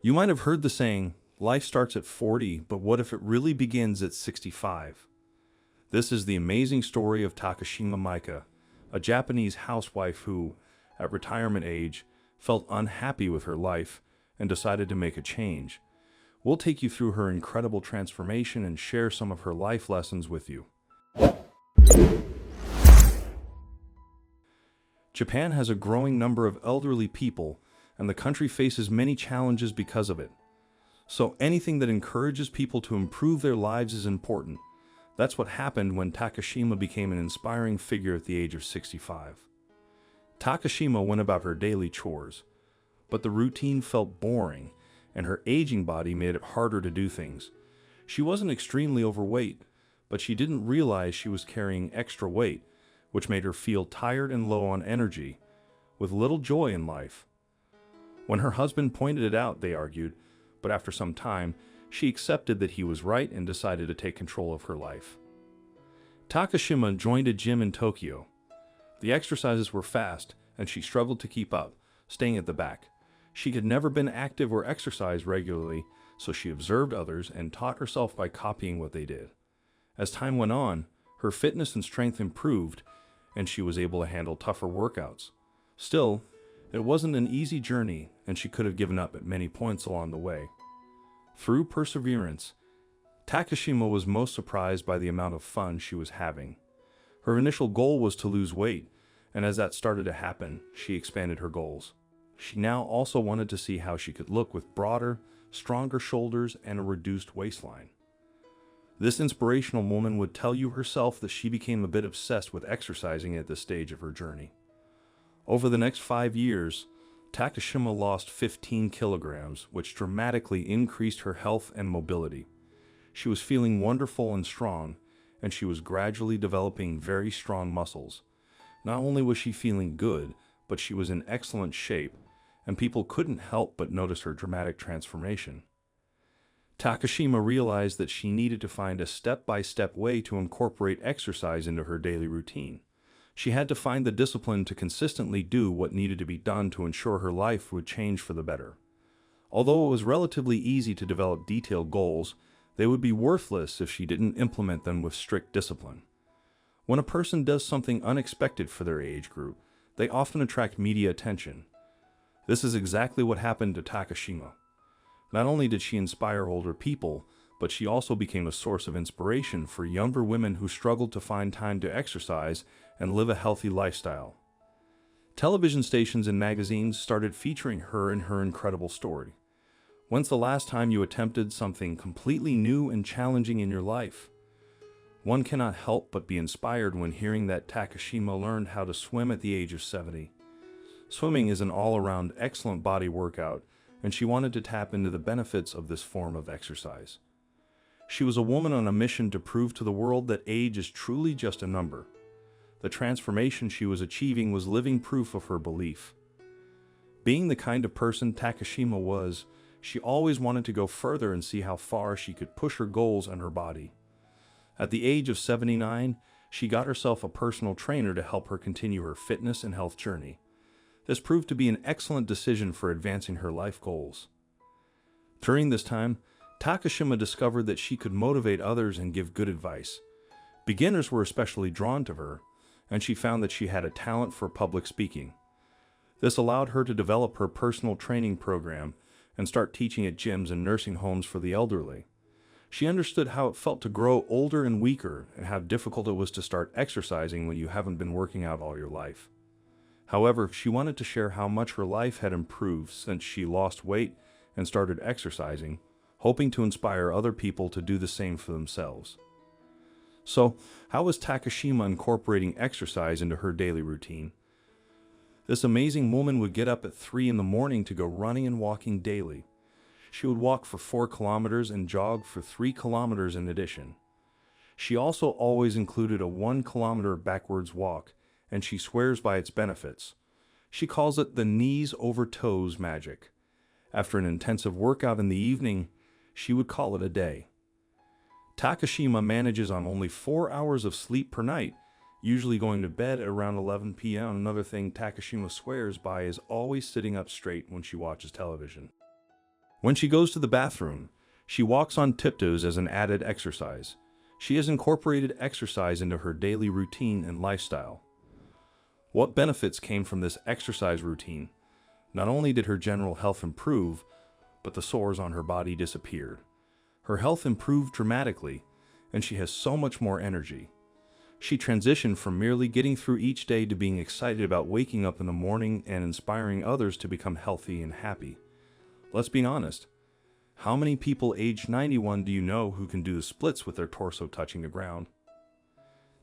You might have heard the saying, life starts at 40, but what if it really begins at 65? This is the amazing story of Takashima Maika, a Japanese housewife who, at retirement age, felt unhappy with her life and decided to make a change. We'll take you through her incredible transformation and share some of her life lessons with you. Japan has a growing number of elderly people, and the country faces many challenges because of it. So anything that encourages people to improve their lives is important. That's what happened when Takashima became an inspiring figure at the age of 65. Takashima went about her daily chores, but the routine felt boring, and her aging body made it harder to do things. She wasn't extremely overweight, but she didn't realize she was carrying extra weight, which made her feel tired and low on energy, with little joy in life. When her husband pointed it out, they argued, but after some time, she accepted that he was right and decided to take control of her life. Takashima joined a gym in Tokyo. The exercises were fast, and she struggled to keep up, staying at the back. She had never been active or exercised regularly, so she observed others and taught herself by copying what they did. As time went on, her fitness and strength improved, and she was able to handle tougher workouts. Still, it wasn't an easy journey, and she could have given up at many points along the way. Through perseverance, Takashima was most surprised by the amount of fun she was having. Her initial goal was to lose weight, and as that started to happen, she expanded her goals. She now also wanted to see how she could look with broader, stronger shoulders and a reduced waistline. This inspirational woman would tell you herself that she became a bit obsessed with exercising at this stage of her journey. Over the next 5 years, Takashima lost 15 kilograms, which dramatically increased her health and mobility. She was feeling wonderful and strong, and she was gradually developing very strong muscles. Not only was she feeling good, but she was in excellent shape, and people couldn't help but notice her dramatic transformation. Takashima realized that she needed to find a step-by-step way to incorporate exercise into her daily routine. She had to find the discipline to consistently do what needed to be done to ensure her life would change for the better. Although it was relatively easy to develop detailed goals, they would be worthless if she didn't implement them with strict discipline. When a person does something unexpected for their age group, they often attract media attention. This is exactly what happened to Takashima. Not only did she inspire older people, but she also became a source of inspiration for younger women who struggled to find time to exercise and live a healthy lifestyle. Television stations and magazines started featuring her and her incredible story. When's the last time you attempted something completely new and challenging in your life? One cannot help but be inspired when hearing that Takashima learned how to swim at the age of 70. Swimming is an all-around excellent body workout, and she wanted to tap into the benefits of this form of exercise. She was a woman on a mission to prove to the world that age is truly just a number. The transformation she was achieving was living proof of her belief. Being the kind of person Takashima was, she always wanted to go further and see how far she could push her goals and her body. At the age of 79, she got herself a personal trainer to help her continue her fitness and health journey. This proved to be an excellent decision for advancing her life goals. During this time, Takashima discovered that she could motivate others and give good advice. Beginners were especially drawn to her, and she found that she had a talent for public speaking. This allowed her to develop her personal training program and start teaching at gyms and nursing homes for the elderly. She understood how it felt to grow older and weaker and how difficult it was to start exercising when you haven't been working out all your life. However, she wanted to share how much her life had improved since she lost weight and started exercising, hoping to inspire other people to do the same for themselves. So, how was Takashima incorporating exercise into her daily routine? This amazing woman would get up at 3 in the morning to go running and walking daily. She would walk for 4 kilometers and jog for 3 kilometers in addition. She also always included a 1-kilometer backwards walk, and she swears by its benefits. She calls it the knees over toes magic. After an intensive workout in the evening, she would call it a day. Takashima manages on only 4 hours of sleep per night, usually going to bed at around 11 p.m. Another thing Takashima swears by is always sitting up straight when she watches television. When she goes to the bathroom, she walks on tiptoes as an added exercise. She has incorporated exercise into her daily routine and lifestyle. What benefits came from this exercise routine? Not only did her general health improve, but the sores on her body disappeared. Her health improved dramatically, and she has so much more energy. She transitioned from merely getting through each day to being excited about waking up in the morning and inspiring others to become healthy and happy. Let's be honest. How many people aged 91 do you know who can do the splits with their torso touching the ground?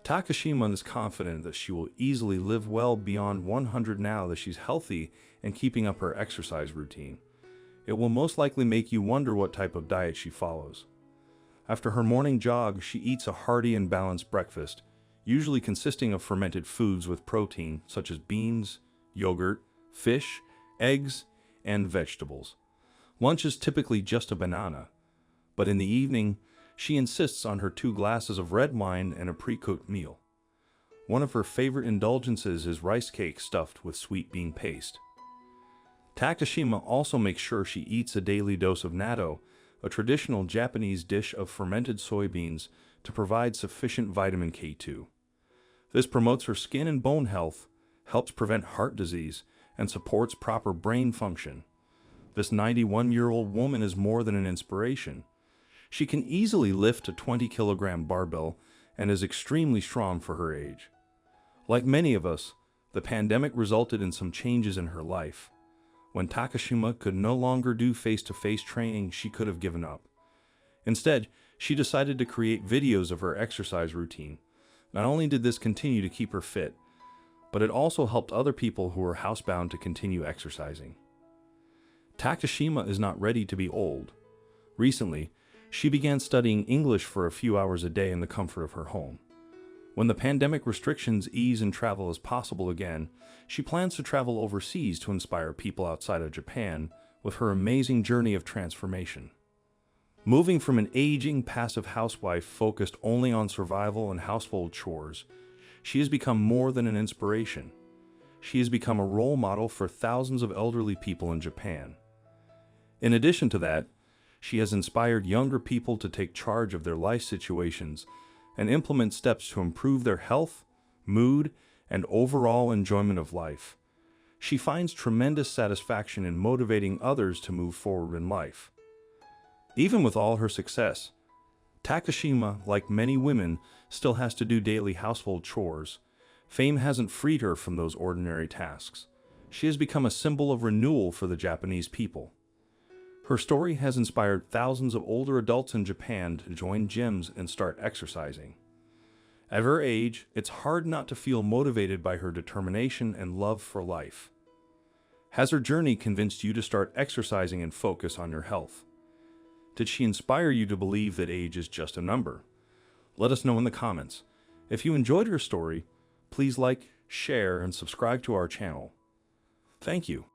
Takashima is confident that she will easily live well beyond 100 now that she's healthy and keeping up her exercise routine. It will most likely make you wonder what type of diet she follows. After her morning jog, she eats a hearty and balanced breakfast, usually consisting of fermented foods with protein such as beans, yogurt, fish, eggs, and vegetables. Lunch is typically just a banana, but in the evening, she insists on her 2 glasses of red wine and a pre-cooked meal. One of her favorite indulgences is rice cake stuffed with sweet bean paste. Takashima also makes sure she eats a daily dose of natto, a traditional Japanese dish of fermented soybeans, to provide sufficient vitamin K2. This promotes her skin and bone health, helps prevent heart disease, and supports proper brain function. This 91-year-old woman is more than an inspiration. She can easily lift a 20-kilogram barbell and is extremely strong for her age. Like many of us, the pandemic resulted in some changes in her life. When Takashima could no longer do face-to-face training, she could have given up. Instead, she decided to create videos of her exercise routine. Not only did this continue to keep her fit, but it also helped other people who were housebound to continue exercising. Takashima is not ready to be old. Recently, she began studying English for a few hours a day in the comfort of her home. When the pandemic restrictions ease and travel is possible again, she plans to travel overseas to inspire people outside of Japan with her amazing journey of transformation. Moving from an aging, passive housewife focused only on survival and household chores, she has become more than an inspiration. She has become a role model for thousands of elderly people in Japan. In addition to that, she has inspired younger people to take charge of their life situations and implement steps to improve their health, mood, and overall enjoyment of life. She finds tremendous satisfaction in motivating others to move forward in life. Even with all her success, Takashima, like many women, still has to do daily household chores. Fame hasn't freed her from those ordinary tasks. She has become a symbol of renewal for the Japanese people. Her story has inspired thousands of older adults in Japan to join gyms and start exercising. At her age, it's hard not to feel motivated by her determination and love for life. Has her journey convinced you to start exercising and focus on your health? Did she inspire you to believe that age is just a number? Let us know in the comments. If you enjoyed her story, please like, share, and subscribe to our channel. Thank you.